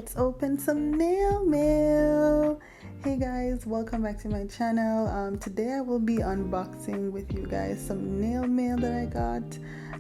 let's open some nail mail. Hey guys, welcome back to my channel. Today I will be unboxing with you guys some nail mail that I got,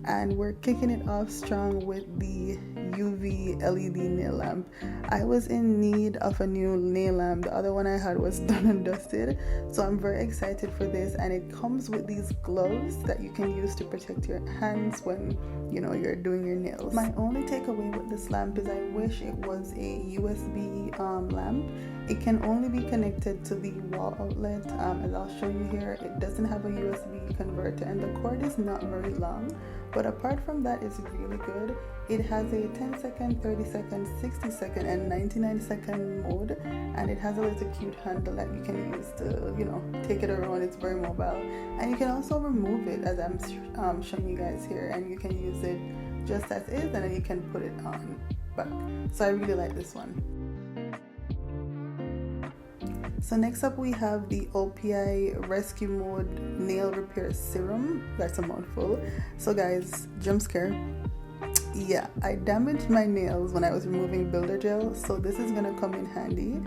and we're kicking it off strong with the UV LED nail lamp. I was in need of a new nail lamp. The other one I had was done and dusted, so I'm very excited for this. And it comes with these gloves that you can use to protect your hands when you're doing your nails. My only takeaway with this lamp is I wish it was a USB lamp. It can only be connected to the wall outlet, as I'll show you here. It doesn't have a USB converter, and the cord is not very long, but apart from that, it's really good. It has a 10-second, 30-second, 60-second, and 99-second mode, and it has a little cute handle that you can use to take it around. It's very mobile, and you can also remove it, as I'm showing you guys here, and you can use it just as is, and then you can put it on back. So I really like this one. So next up we have the OPI Rescue Mode Nail Repair Serum. That's a mouthful. So guys, jump scare. Yeah, I damaged my nails when I was removing builder gel, so this is gonna come in handy.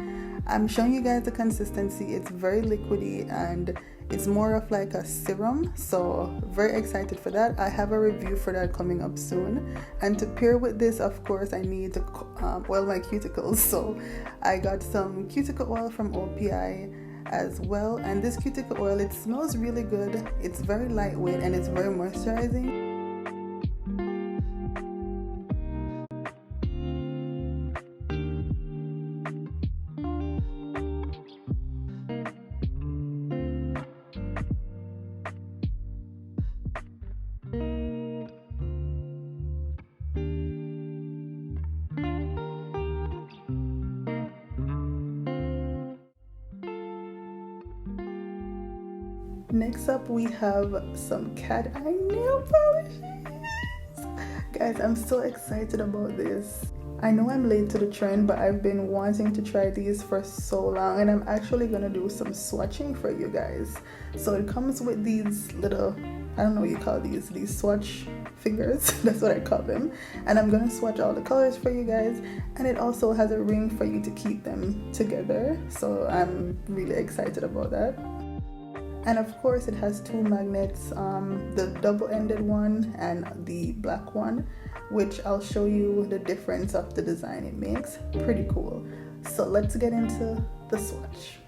I'm showing you guys the consistency. It's very liquidy and it's more of like a serum, so very excited for that. I have a review for that coming up soon. And to pair with this, of course, I need to oil my cuticles, so I got some cuticle oil from OPI as well. And this cuticle oil, it smells really good. It's very lightweight and it's very moisturizing. Next up we have some cat eye nail polishes. Guys, I'm so excited about this. I know I'm late to the trend, but I've been wanting to try these for so long, and I'm actually gonna do some swatching for you guys. So it comes with these little, I don't know what you call these swatch fingers. That's what I call them. And I'm gonna swatch all the colors for you guys, and it also has a ring for you to keep them together. So I'm really excited about that. And of course it has two magnets, the double-ended one and the black one, which I'll show you the difference of the design it makes. Pretty cool. So let's get into the swatch.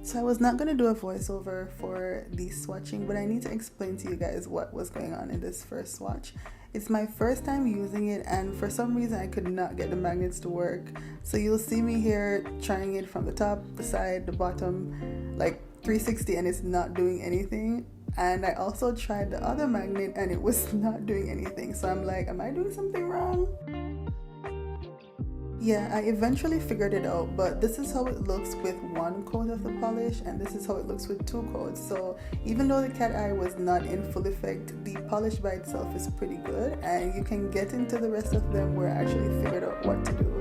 So I was not going to do a voiceover for the swatching, but I need to explain to you guys what was going on in this first swatch. It's my first time using it, and for some reason I could not get the magnets to work. So you'll see me here trying it from the top, the side, the bottom, like 360, and it's not doing anything. And I also tried the other magnet and it was not doing anything. So I'm like, am I doing something wrong? Yeah, I eventually figured it out, but this is how it looks with one coat of the polish, and this is how it looks with two coats. So even though the cat eye was not in full effect, the polish by itself is pretty good, and you can get into the rest of them where I actually figured out what to do.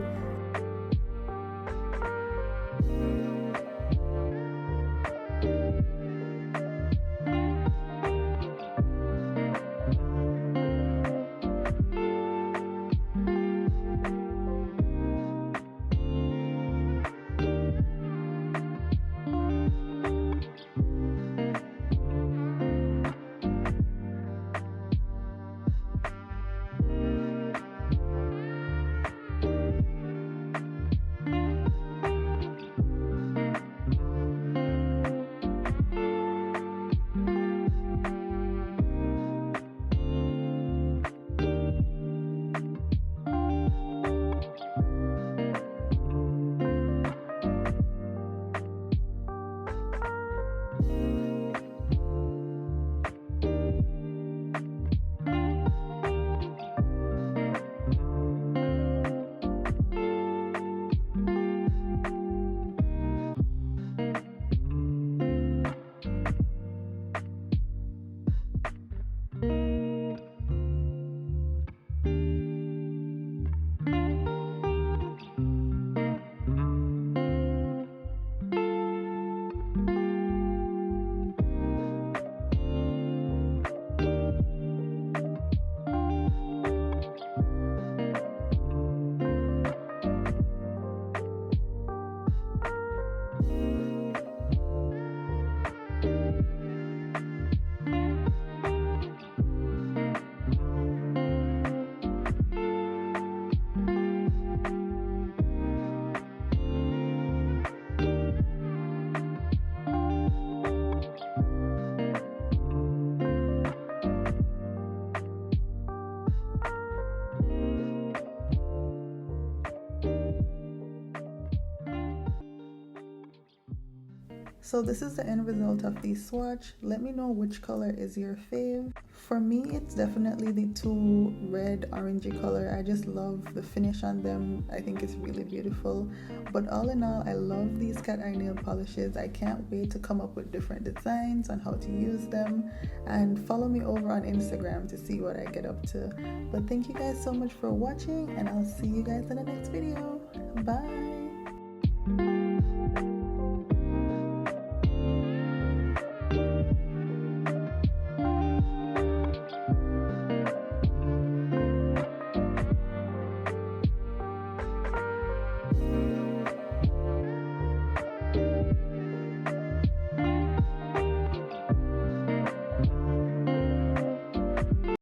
So this is the end result of the swatch. Let me know which color is your fave. For me, it's definitely the two red orangey color. I just love the finish on them. I think it's really beautiful. But all in all, I love these cat eye nail polishes. I can't wait to come up with different designs on how to use them, and follow me over on Instagram to see what I get up to. But thank you guys so much for watching, and I'll see you guys in the next video. Bye.